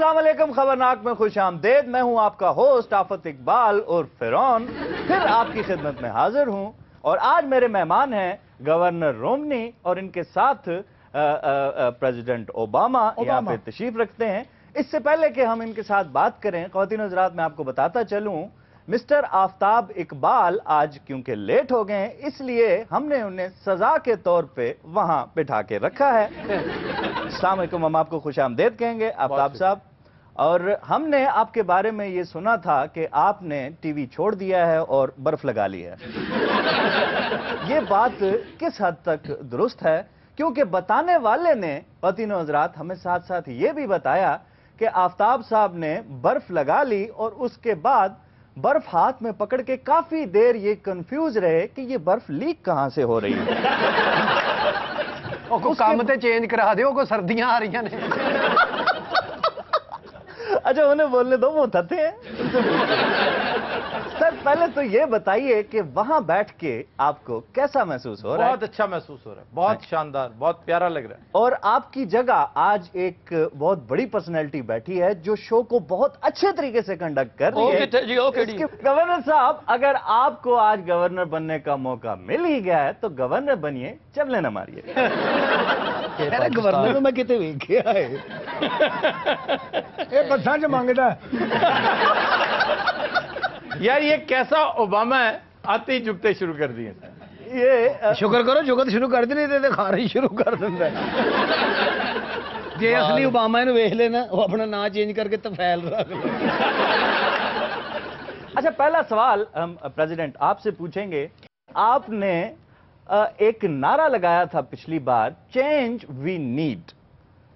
अस्सलाम वालेकुम, खबरनाक में खुश आमदेद। मैं हूं आपका होस्ट आफत इकबाल और फिरौन, फिर आपकी खिदमत में हाजिर हूं। और आज मेरे मेहमान हैं गवर्नर रोमनी और इनके साथ प्रेसिडेंट ओबामा यहाँ पे तशरीफ रखते हैं। इससे पहले कि हम इनके साथ बात करें, ख्वातीन हज़रात, मैं आपको बताता चलूं, मिस्टर आफ्ताब इकबाल आज क्योंकि लेट हो गए हैं, इसलिए हमने उन्हें सजा के तौर पे वहां बिठा के रखा है। अस्सलाम वालेकुम, हम आपको खुश आमदेद कहेंगे आफ्ताब साहब। और हमने आपके बारे में ये सुना था कि आपने टीवी छोड़ दिया है और बर्फ लगा ली है। ये बात किस हद तक दुरुस्त है? क्योंकि बताने वाले ने, ख्वातीन हज़रात, हमें साथ साथ ये भी बताया कि आफ्ताब साहब ने बर्फ लगा ली और उसके बाद बर्फ हाथ में पकड़ के काफी देर ये कंफ्यूज रहे कि ये बर्फ लीक कहां से हो रही है। को काम ते चेंज करा दो, को सर्दियां आ रही ने। अच्छा, उन्हें बोलने दो, वो थते हैं। सर, पहले तो ये बताइए कि वहां बैठ के आपको कैसा महसूस हो रहा है? बहुत अच्छा महसूस हो रहा है, बहुत शानदार, बहुत प्यारा लग रहा है। और आपकी जगह आज एक बहुत बड़ी पर्सनैलिटी बैठी है जो शो को बहुत अच्छे तरीके से कंडक्ट कर रही है। गवर्नर साहब, अगर आपको आज गवर्नर बनने का मौका मिल ही गया है तो गवर्नर बनिए, चबले न मारिए। गवर्नर तो मैं कितने वेख गया है, ये बसा च मांगता यार ये कैसा ओबामा है, आते ही जुगते शुरू कर दिए। ये शुक्र करो जुगत शुरू कर दी, नहीं तो खाना ही शुरू कर देता जे असली ओबामा ने वेख लेना, वो अपना नाम चेंज करके तो फैल रख ले। अच्छा, पहला सवाल हम प्रेसिडेंट आपसे पूछेंगे। आपने एक नारा लगाया था पिछली बार, चेंज वी नीड।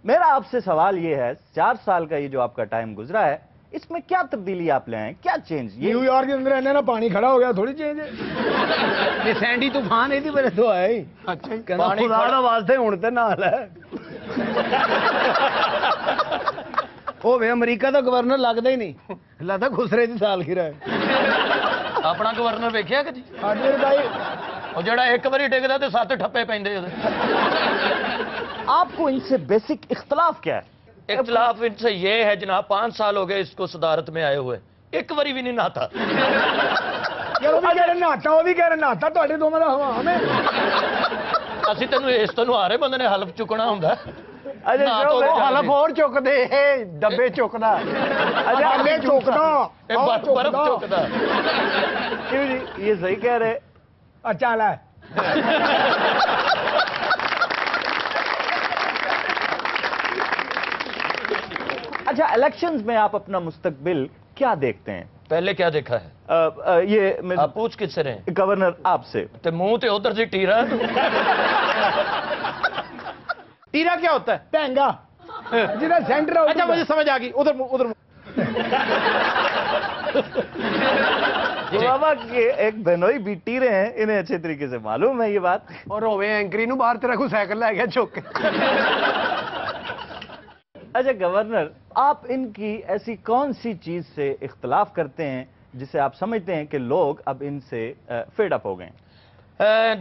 मेरा आपसे सवाल ये है, 4 साल का ये जो आपका टाइम गुजरा है, इसमें क्या तब्दीली आप ले आए, क्या चेंज? न्यूयॉर्क के अंदर रहने ना पानी खड़ा हो गया, थोड़ी चेंज है। ये सैंडी तूफान है, मेरे तो आए। अच्छा, खुदा दा वास्ते हुण ते नाल है। ओ वे अमेरिका दा गवर्नर लगदा ही नहीं, लगदा खुसरे दी सालगिरह है। अपना गवर्नर वेखिया कदी? हां भाई, ਉਹ ਜਿਹੜਾ ਇੱਕ ਵਾਰੀ ਡਿੱਗਦਾ ਤੇ 7 ਠੱਪੇ ਪੈਂਦੇ ਉਹਦੇ। आपको इनसे बेसिक इख्तलाफ क्या है? इख्तलाफ इनसे ये है जनाब, 5 साल हो गए इसको सदारत में आए हुए, एक बारी भी नहीं नहाता। यार वो भी कह रहे नहाता, वो भी कह रहे नहाता, ਤੁਹਾਡੇ ਦੋਵਾਂ ਦਾ ਹਵਾ ਹਮੇ। ਅਸੀਂ ਤੈਨੂੰ ਇਸ ਤੋਂ ਹਾਰੇ ਬੰਦੇ ਨੇ ਹਲਫ ਚੁੱਕਣਾ ਹੁੰਦਾ। ਉਹ ਹਲਫ ਹੋਰ ਚੁੱਕਦੇ, ਇਹ ਡੱਬੇ ਚੁੱਕਦਾ। ਅੱਛਾ, ਡੱਬੇ ਚੁੱਕਦਾ, ਇਹ ਬਰਫ ਚੁੱਕਦਾ। क्यों जी, ये सही कह रहे? अच्छा है। अच्छा, इलेक्शंस में आप अपना मुस्तकबिल क्या देखते हैं? पहले क्या देखा है? ये आप पूछ किससे रहे? गवर्नर आपसे। ते मुंह ते उधर से टीरा। टीरा क्या होता है? टहंगा जिधर सेंटर। अच्छा, मुझे समझ आ गई, उधर उधर। बाबा के एक बहनोई भी टीरे हैं, इन्हें अच्छे तरीके से मालूम है ये बात। और होवे एंकरी नु बाहर तेरा को साइकिल लै गया चुक के। अच्छा गवर्नर, आप इनकी ऐसी कौन सी चीज से इख्तलाफ करते हैं जिसे आप समझते हैं कि लोग अब इनसे फेड अप हो गए?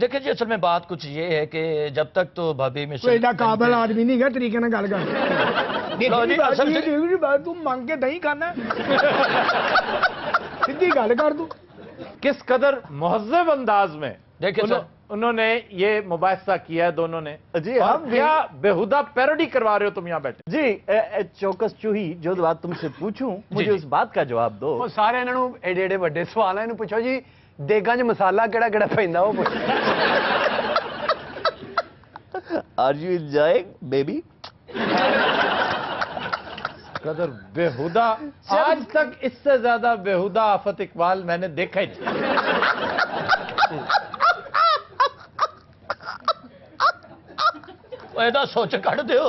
देखिए जी, असल में बात कुछ ये है कि जब तक तो भाभी में कोई एडा काबिल आदमी नहीं है तरीके ना गल कर। तू मांग के दही खाना, सीधी गल कर तू। किस कदर मुहज़्ज़ब अंदाज में देखिए उन्होंने ये मुबाहिसा किया है दोनों ने। जी, हम क्या बेहुदा पैरोडी करवा रहे हो तुम यहाँ बैठे? जी, चौकस चूही, जो बात तुमसे पूछूं, मुझे उस बात का जवाब दो। वो सारे इन्हों एडे एडे बड़े सवाल है, इन्हों पूछो जी देगां च मसाला केड़ा केड़ा पैंदा, वो पूछो। Are you enjoying baby? कदर बेहुदा, आज तक इससे ज्यादा बेहुदा आफत इकबाल मैंने देखा ही नहीं। ਇਹਦਾ ਸੋਚ ਕੱਢ ਦਿਓ।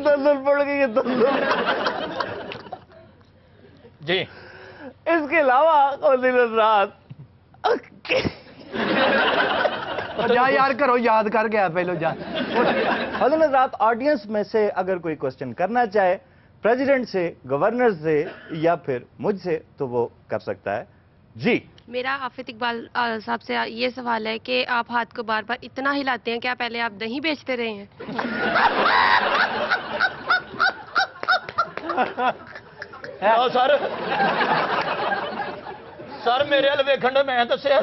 दंदल पड़ गई है, दंदल। जी, इसके अलावा रात जा यार करो, याद कर गया पहले जा। रात ऑडियंस में से अगर कोई क्वेश्चन करना चाहे प्रेसिडेंट से, गवर्नर से या फिर मुझसे, तो वो कर सकता है। जी, मेरा आफित इकबाल साहब से ये सवाल है कि आप हाथ को बार बार इतना हिलाते हैं, क्या पहले आप दही बेचते रहे हैं? सर मेरे वाल वेखण दो, मैं दस्या।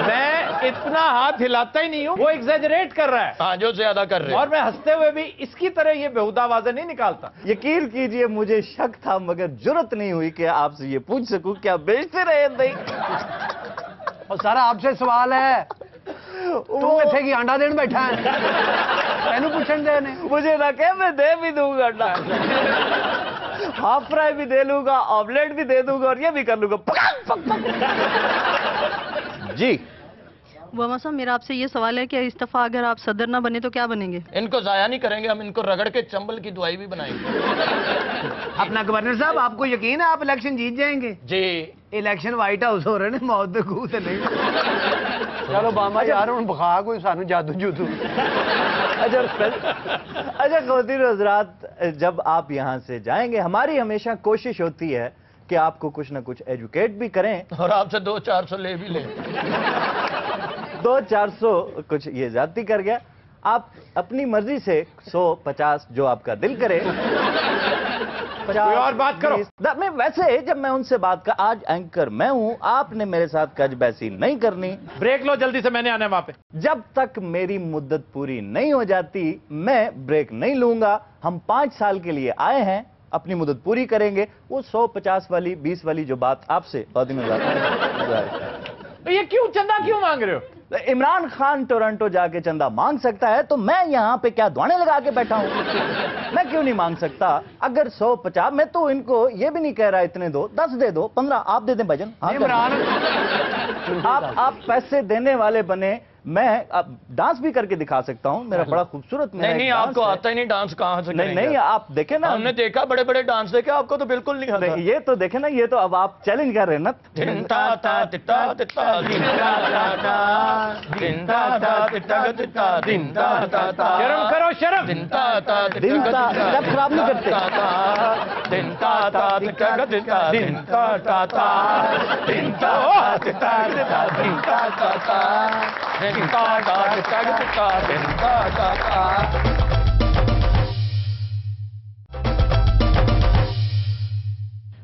मैं इतना हाथ हिलाता ही नहीं हूँ, वो एग्जैजरेट कर रहा है हाँ जो ज्यादा कर रहे हैं। और मैं हंसते हुए भी इसकी तरह ये बेहुदा आवाजें नहीं निकालता। यकीन कीजिए मुझे शक था मगर जुर्रत नहीं हुई कि आपसे ये पूछ सकूं क्या बेचते रहे नहीं। और सारा आपसे सवाल है, तू किथे की अंडा देने बैठा है? तेनू पूछन दे ने। मुझे ना कह, मैं दे भी दूंगा अंडा, हाफ फ्राई भी दे लूंगा, ऑमलेट भी दे दूंगा और ये भी कर लूंगा। जी ओबामा साहब, मेरा आपसे ये सवाल है कि इस दफा अगर आप सदर ना बने तो क्या बनेंगे? इनको जाया नहीं करेंगे हम, इनको रगड़ के चंबल की दवाई भी बनाएंगे। अपना गवर्नर साहब, आपको यकीन है आप इलेक्शन जीत जाएंगे? जी इलेक्शन व्हाइट हाउस हो रहे ने, मौत दे खूह ते नहीं। चलो ओबामा यार हुण बखा कोई सानू जादू जूदू। अच्छा ख़वातीन और हज़रात, जब आप यहाँ से जाएंगे हमारी हमेशा कोशिश होती है कि आपको कुछ ना कुछ एजुकेट भी करें और आपसे 200-400 ले भी लें। 200-400 कुछ ये ज्यादती कर गया। आप अपनी मर्जी से 100-50 जो आपका दिल करे। कोई और बात करो। मैं वैसे जब मैं उनसे बात कर, आज एंकर मैं हूं, आपने मेरे साथ कजबैसी नहीं करनी। ब्रेक लो जल्दी से, मैंने आना है वहां पे। जब तक मेरी मुद्दत पूरी नहीं हो जाती मैं ब्रेक नहीं लूंगा। हम 5 साल के लिए आए हैं, अपनी मुद्दत पूरी करेंगे। वो 100-50 वाली 20 वाली जो बात आपसे तो ये क्यों चंदा क्यों मांग रहे हो? इमरान खान टोरंटो जाके चंदा मांग सकता है तो मैं यहाँ पे क्या दुआने लगा के बैठा हूँ? मैं क्यों नहीं मांग सकता? अगर 100-50, मैं तो इनको ये भी नहीं कह रहा इतने दो, 10 दे दो, 15 आप दे दें भजन। हाँ, इमरान आप पैसे देने वाले बने। मैं अब डांस भी करके दिखा सकता हूँ, मेरा बड़ा खूबसूरत नहीं आपको आता ही नहीं डांस, कहाँ से नहीं नहीं, आप देखे ना, हमने देखा बड़े बड़े डांस देखे, आपको तो बिल्कुल नहीं आता। ये तो देखे ना, ये तो अब आप चैलेंज कर रहे हैं ना। शर्म करो शर्म। दिन खराब नहीं करते।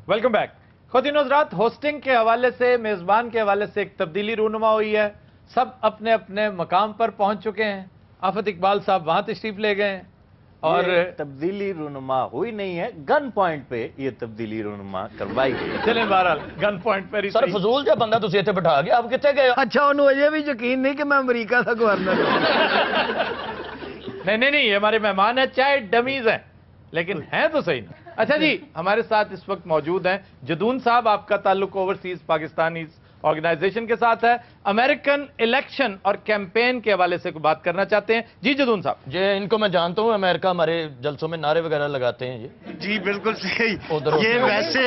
Welcome back. ख़वातीन और हज़रात, होस्टिंग के हवाले से, मेजबान के हवाले से एक तब्दीली रूनुमा हुई है। सब अपने अपने मकाम पर पहुंच चुके हैं। आफत इकबाल साहब वहां तशरीफ ले गए हैं और तब्दीली रूनुमा हुई नहीं है, गन पॉइंट पे ये तब्दीली रूनुमा करवाई गई। चले बहरहाल गन पॉइंट पर ही सर सही। फजूल जो बंदा तुसी इत्थे बिठा गया, आप कितने गए? अच्छा उन्होंने अजे भी यकीन नहीं कि मैं अमेरिका का गवर्नर हूं। नहीं, ये हमारे मेहमान है, चाहे डमीज हैं लेकिन हैं तो सही ना। अच्छा जी, हमारे साथ इस वक्त मौजूद हैं जदून साहब। आपका ताल्लुक ओवरसीज पाकिस्तानी ऑर्गेनाइजेशन के साथ है। अमेरिकन इलेक्शन और कैंपेन के हवाले से कोई बात करना चाहते हैं? जी जदून साहब। जी इनको मैं जानता हूँ, अमेरिका हमारे जलसों में नारे वगैरह लगाते हैं ये। जी बिल्कुल सही। उधर ये वैसे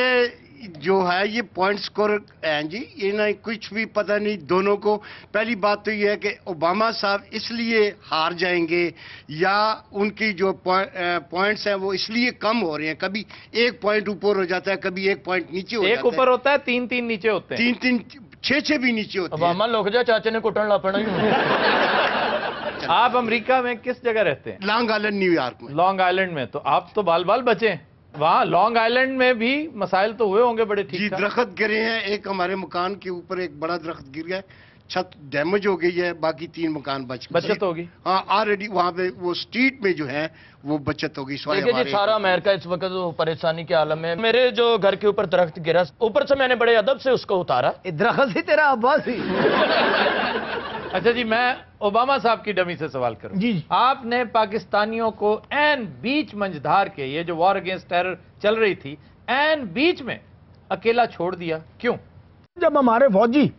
जो है ये पॉइंट स्कोर हैं जी, ये ना कुछ भी पता नहीं दोनों को। पहली बात तो ये है कि ओबामा साहब इसलिए हार जाएंगे या उनकी जो पॉइंट्स हैं वो इसलिए कम हो रहे हैं। कभी 1 पॉइंट ऊपर हो जाता है, कभी 1 पॉइंट नीचे हो जाता है। एक ऊपर होता है, 3 नीचे होते हैं। 3 6 भी नीचे होते हैं। ओबामा लोग जा चाचे ने कुटन लापना ही। आप अमेरिका में किस जगह रहते हैं? लॉन्ग आइलैंड, न्यूयॉर्क में। लॉन्ग आइलैंड में। तो आप तो बाल बाल बचे। वहाँ लॉन्ग आइलैंड में भी मसाइल तो हुए होंगे बड़े जी, ठीक ठाक। दरख्त गिरे हैं। एक हमारे मकान के ऊपर एक बड़ा दरख्त गिर गया, छत डैमेज हो गई है, बाकी 3 मकान बचत होगी। हाँ ऑलरेडी वहाँ पे वो स्ट्रीट में जो है वो बचत होगी। देखिए जी, सारा अमेरिका इस वक्त वो परेशानी के आलम में। मेरे जो घर के ऊपर दरख्त गिरा, ऊपर से मैंने बड़े अदब से उसको उतारा। दरख्त ही तेरा अब्बास ही। अच्छा जी, मैं ओबामा साहब की डमी से सवाल करूं। जी। आपने पाकिस्तानियों को एन बीच मंझधार के, ये जो वॉर अगेंस्ट टेरर चल रही थी, एन बीच में अकेला छोड़ दिया, क्यों? जब हमारे फौजी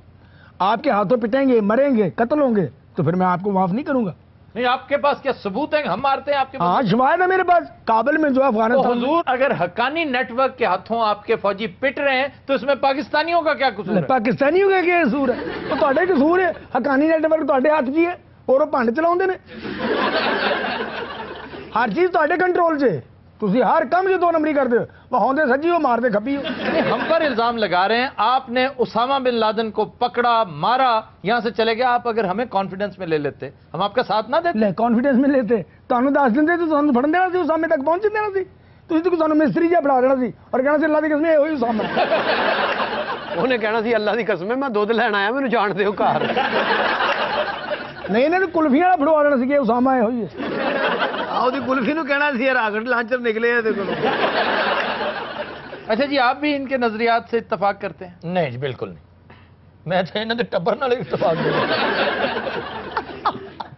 आपके हाथों पिटेंगे, मरेंगे, कत्ल होंगे, तो फिर मैं आपको माफ नहीं करूंगा। नहीं, आपके पास क्या सबूत है? हम मारते हैं आपके? हाँ शवायद है मेरे पास, काबिल में जो तो अफगानिस्तान। हुजूर, अगर हक्कानी नेटवर्क के हाथों आपके फौजी पिट रहे हैं तो इसमें पाकिस्तानियों का क्या कसूर है? पाकिस्तानियों का क्या कसूर है? तो ਤੁਹਾਡੇ कसूर है। हकानी नेटवर्क ਤੁਹਾਡੇ हथ च है और वो भंड चलाਉਂਦੇ ਨੇ। हर चीज ਤੁਹਾਡੇ कंट्रोल 'ਚ है। ਤੁਸੀਂ हर काम जो 2 नंबरी करते हो, वो होंदे सज्जी हो, मारते खब्बी हो। हम पर इल्जाम लगा रहे हैं आपने उसामा बिन लादेन को पकड़ा, मारा, यहां से चले गए। आप अगर हमें कॉन्फिडेंस में ले लेते, हम आपका साथ ना देते। ले कॉन्फिडेंस में लेते, ਤੁਹਾਨੂੰ ਦੱਸ ਦਿੰਦੇ ਤੇ ਤੁਹਾਨੂੰ ਫੜਨ ਦੇਣਾ ਸੀ, ਉਸਾਮੇ ਤੱਕ ਪਹੁੰਚ ਦੇਣਾ ਸੀ। ਤੁਸੀਂ ਤਾਂ ਸਾਨੂੰ ਮਿਸਤਰੀ ਜਿਹਾ ਬਣਾ ਦੇਣਾ ਸੀ ਔਰ ਕਹਿਣਾ ਸੀ ਅੱਲਾ ਦੀ ਕਸਮ ਇਹ ਹੋਈ ਸਾਹਮਣੇ। ਉਹਨੇ ਕਹਿਣਾ ਸੀ ਅੱਲਾ ਦੀ ਕਸਮ ਹੈ ਮੈਂ ਦੁੱਧ ਲੈਣ ਆਇਆ ਮੈਨੂੰ ਜਾਣ ਦਿਓ ਘਰ। ਨਹੀਂ ਇਹਨਾਂ ਨੂੰ ਕੁਲਫੀਆਂ ਵਾਲਾ ਫੜਵਾ ਦੇਣਾ ਸੀ ਕਿ ਉਸਾਮਾ ਇਹ ਹੋਈ ਹੈ। ਆ ਉਹਦੀ ਕੁਲਫੀ ਨੂੰ ਕਹਿਣਾ ਸੀ ਰਾਗੜ ਲਾਂਚਰ ਨਿਕਲੇ ਇਹਦੇ ਕੋਲ। अच्छा जी, आप भी इनके नजरियात से इत्तेफाक करते हैं? नहीं जी बिल्कुल नहीं, मैं तो इन्होंने टब्बर नाल इत्तेफाक नहीं,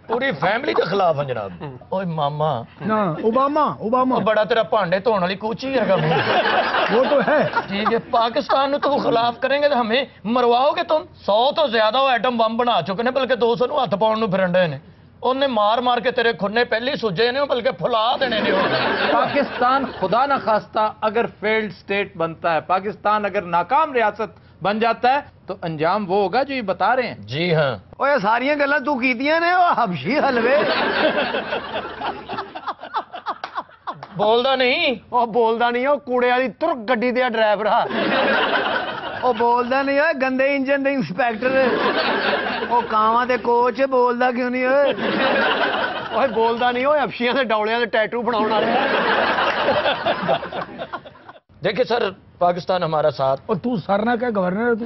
पूरी फैमिली के खिलाफ है जनाब। ओए मामा ना ओबामा वो बड़ा तेरा भांडे धोने वाली कूची है वो तो है। ठीक है, पाकिस्तान में तो खिलाफ करेंगे तो हमें मरवाओगे तुम। 100 तो ज्यादा वो एटम बम बना चुके ने, बल्कि 200 ਨੂੰ ਹੱਥ ਪਾਉਣ ਨੂੰ ਫਿਰਨ ਨੇ। ਉਹਨੇ ਮਾਰ ਕੇ ਤੇਰੇ ਖੁਰਨੇ ਪਹਿਲੇ ਸੁੱਜੇ ਨੇ, बल्कि फुला देने ने। पाकिस्तान खुदा न खास्ता अगर फेल्ड स्टेट बनता है, पाकिस्तान अगर नाकाम रियासत बन जाता है, तो अंजाम वो होगा जो ये बता रहे हैं। जी हाँ, ਓਏ ਸਾਰੀਆਂ ਗੱਲਾਂ ਤੂੰ ਕੀਤੀਆਂ ਨੇ ਉਹ ਹਬਸ਼ੀ ਹਲਵੇ। बोलदा नहीं। ਉਹ ਬੋਲਦਾ ਨਹੀਂ, ਉਹ ਕੂੜੇ ਵਾਲੀ ਤੁਰ ਗੱਡੀ ਦੇ ਡਰਾਈਵਰ ਆ। ਉਹ ਬੋਲਦਾ ਨਹੀਂ ਓਏ, ਗੰਦੇ ਇੰਜਨ ਦੇ ਇੰਸਪੈਕਟਰ। ਉਹ ਕਾਵਾਂ ਦੇ ਕੋਚ ਬੋਲਦਾ ਕਿਉਂ ਨਹੀਂ ਓਏ? ਓਏ ਬੋਲਦਾ ਨਹੀਂ ਓਏ, ਹਬਸ਼ੀਆਂ ਦੇ ਡੌਲਿਆਂ ਦੇ ਟੈਟੂ ਬਣਾਉਣ ਵਾਲੇ। देखिए सर, पाकिस्तान हमारा साथ और तू सर ना क्या गवर्नर है तू?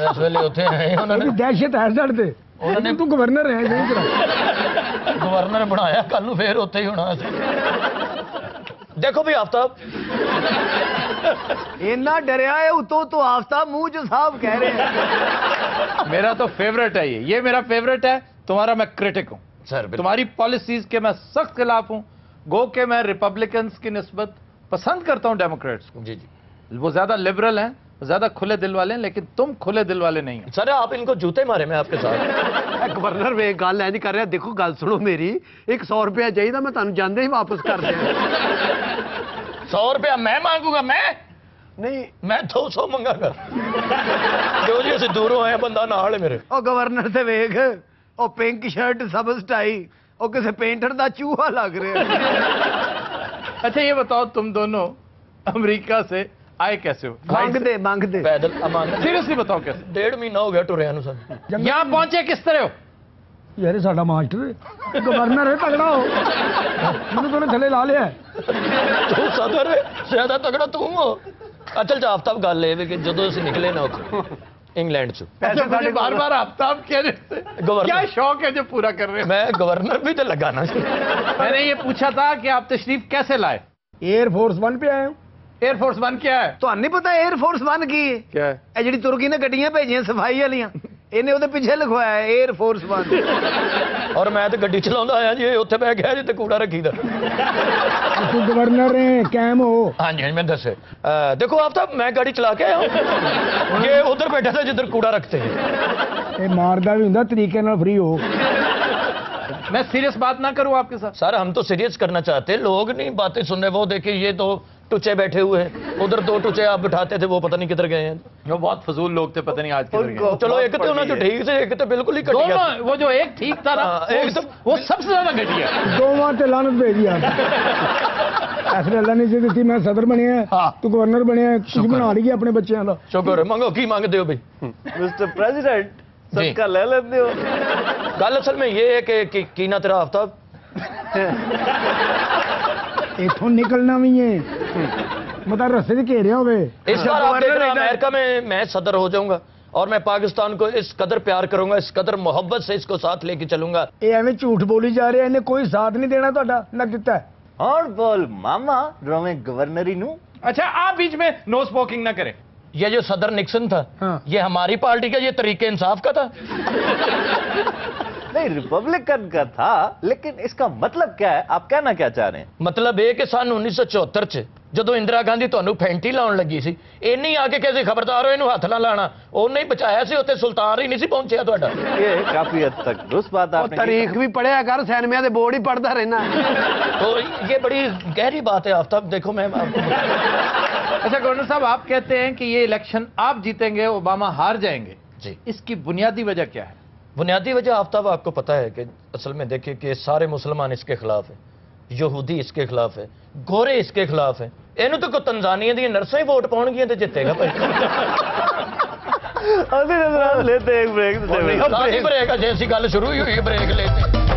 इस वेले उत्थे है उन्होंने दहशत है सर ते उन्होंने तू गवर्नर है नहीं तेरा गवर्नर बनाया, कल नूं फिर उत्थे ही होना। देखो भी आफ्ताब ਇੰਨਾ ਡਰਿਆ ਹੈ ਉਤੋਂ ਤੋਂ ਆਫਤਾਬ ਮੂੰਹ ਚ ਸਾਫ ਕਹਿ ਰਹੇ हैं। मेरा तो फेवरेट है ये मेरा फेवरेट है, तुम्हारा मैं क्रिटिक हूं सर। तुम्हारी पॉलिसीज के मैं सख्त खिलाफ हूं। गो के मैं रिपब्लिकन्स की निस्बत पसंद करता हूं डेमोक्रेट्स को। जी जी वो ज्यादा लिबरल हैं, ज्यादा खुले दिल वाले हैं, लेकिन तुम खुले दिल वाले नहीं हो। सर आप इनको जूते मारे मैं आपके साथ। ਗਵਰਨਰ ਵੇ ਗੱਲ ਐ ਨਹੀਂ ਕਰ ਰਿਹਾ। ਦੇਖੋ ਗੱਲ ਸੁਣੋ ਮੇਰੀ, 100 ਰੁਪਇਆ ਚਾਹੀਦਾ, ਮੈਂ ਤੁਹਾਨੂੰ ਜਾਂਦੇ ਹੀ ਵਾਪਸ ਕਰ ਦਿਆਂ। 100 रुपया मैं मांगूंगा? ਨਹੀਂ मैं 200 मंगागा। जो जी ਅਸੀਂ ਦੂਰੋਂ ਆਏ ਬੰਦਾ ਨਾਲ ਹੈ ਮੇਰੇ। ਉਹ ਗਵਰਨਰ ਤੇ ਵੇਖ, ਉਹ ਪਿੰਕ ਸ਼ਰਟ ਸਬਜ਼ ਟਾਈ, ਉਹ ਕਿਸੇ पेंटर ਦਾ ਚੂਹਾ ਲੱਗ ਰਿਹਾ। अच्छा ये बताओ, तुम दोनों अमेरिका से आए कैसे हो? ਮੰਗਦੇ पैदल अमान सीरियसली बताओ कैसे? 1.5 महीना हो गया टुरिया नु सर। यहाँ पहुंचे किस तरह हो? यार साडा मास्टर गवर्नर है तगड़ा हो मैंने तूने थले ला लिया है। तू सदर है, ज्यादा तगड़ा तू हो। अचल च आफ्ताब गल ये कि जदों ਅਸੀਂ ਨਿਕਲੇ ਨਾ ਉੱਥੇ इंग्लैंड से अच्छा, मुझे बार बार आफ्ताब कह रहे थे, गवर्नर। क्या शौक है जो पूरा कर रहे हो? मैं गवर्नर भी तो लगाना। मैंने ये पूछा था कि आप तशरीफ कैसे लाए? एयरफोर्स 1 पे आए हूँ। एयरफोर्स 1 क्या है? ਤੁਹਾਨੂੰ ਨਹੀਂ ਪਤਾ 에ਅਰ ਫੋਰਸ 1 ਕੀ ਹੈ? क्या है? ਇਹ ਜਿਹੜੀ ਤੁਰਕੀ ਨੇ ਗੱਡੀਆਂ ਭੇਜੀਆਂ ਸਫਾਈ ਵਾਲੀਆਂ, ਇਹਨੇ ਉਹਦੇ ਪਿੱਛੇ ਲਿਖਵਾਇਆ ਹੈ 에ਅਰ ਫੋਰਸ 1। और मैं तो ਗੱਡੀ ਚਲਾਉਂਦਾ ਆਇਆ ਜੀ, ਉੱਥੇ ਬਹਿ ਗਿਆ ਜਿੱਥੇ ਕੂੜਾ ਰੱਖੀਦਾ। तू गवर्नर है कैम हो। हाँ जी मैं दसे देखो आफ्ताब, मैं गाड़ी चला के आया हूँ, ये उधर बैठा था जिधर कूड़ा रखते हैं। ये मारदा भी हुंदा तरीके नाल फ्री हो। मैं सीरियस बात ना करूं आपके साथ? सर हम तो सीरियस करना चाहते हैं, लोग नहीं बातें सुन रहे। वो देखिए ये तो टुचे बैठे हुए हैं, उधर 2 टुचे आप बिठाते थे, वो पता नहीं किधर गए हैं। जो बहुत फजूल लोग थे, पता नहीं आज किधर गए। चलो एक तो ना जो ठीक से, एक तो बिल्कुल ही घटिया। दोनों, वो जो एक ठीक था ना, हाँ, एक तो वो सबसे ज्यादा घटिया। दोवां ते लानत भेजी यार। ऐसे अल्लाह ने दी मैं सदर बनया हाँ। तू गवर्नर बनया, कुछ बना लिया अपने बच्चों का। शुक्र है, मंगो की मांगते हो भाई? मिस्टर प्रेसिडेंट सबका ले लेते हो। गल असल में ये है कि की ना तेरा आफ्ताब इथों निकलना भी है मतलब रस्ते से घेरे होवे। इस बार आप देख रहे हैं अमेरिका में मैं सदर हो जाऊंगा और मैं पाकिस्तान को इस कदर प्यार करूंगा, इस कदर मोहब्बत से इसको साथ लेके चलूंगा। ये एवं झूठ बोली जा रहे हैं, इन्हें कोई साथ नहीं देना ਤੁਹਾਡਾ ना दिता है। और बोल मामा रोमे गवर्नरी नू। अच्छा, आप बीच में नो स्मोकिंग ना करें। ये जो सदर निक्सन था, हाँ। ये हमारी पार्टी का, ये तरीके इंसाफ का था। नहीं, रिपब्लिकन का था, लेकिन इसका मतलब क्या है? आप कहना क्या चाह रहे हैं? मतलब ये कि सन 1974 च ਜਦੋਂ ਇੰਦਰਾ ਗਾਂਧੀ ਤੁਹਾਨੂੰ ਫੈਂਟੀ ਲਾਉਣ ਲੱਗੀ ਸੀ, ਇੰਨੀ ਆ ਕੇ ਕਿਸੇ ਖਬਰਦਾਰ ਹੋ ਇਹਨੂੰ ਹੱਥ ਨਾ ਲਾਣਾ, ਉਹਨੇ ਹੀ ਬਚਾਇਆ ਸੀ, ਉੱਥੇ ਸੁਲਤਾਨ ਹੀ ਨਹੀਂ ਸੀ ਪਹੁੰਚਿਆ ਤੁਹਾਡਾ। ये काफी हद तक दुरुस्त बात आपने की। ਤਾਰੀਖ ਵੀ ਪੜਿਆ ਕਰ, ਸੈਨਮਿਆਂ ਦੇ ਬੋਰਡ ਹੀ ਪੜਦਾ ਰਹਿਣਾ। तो ये बड़ी गहरी बात है आफ्ताब। देखो मैं अच्छा गवर्नर साहब, आप कहते हैं कि ये इलेक्शन आप जीतेंगे, ओबामा हार जाएंगे जी। इसकी बुनियादी वजह क्या है? बुनियादी वजह आफ्ताब आपको पता है कि असल में देखिए कि सारे मुसलमान इसके खिलाफ है, यहूदी इसके खिलाफ है, गोरे इसके खिलाफ है। ਇਹਨੂੰ ਤਾਂ ਕੋ ਤੰਜ਼ਾਨੀਆ ਦੀਆਂ ਨਰਸਾਂ ਹੀ ਵੋਟ ਪਾਉਣਗੀਆਂ ਤੇ ਜਿੱਤੇਗਾ ਭਾਈ। अभी नजर लेते हैं एक ब्रेक। ब्रेक जैसी गल शुरू ही हुई, ब्रेक लेते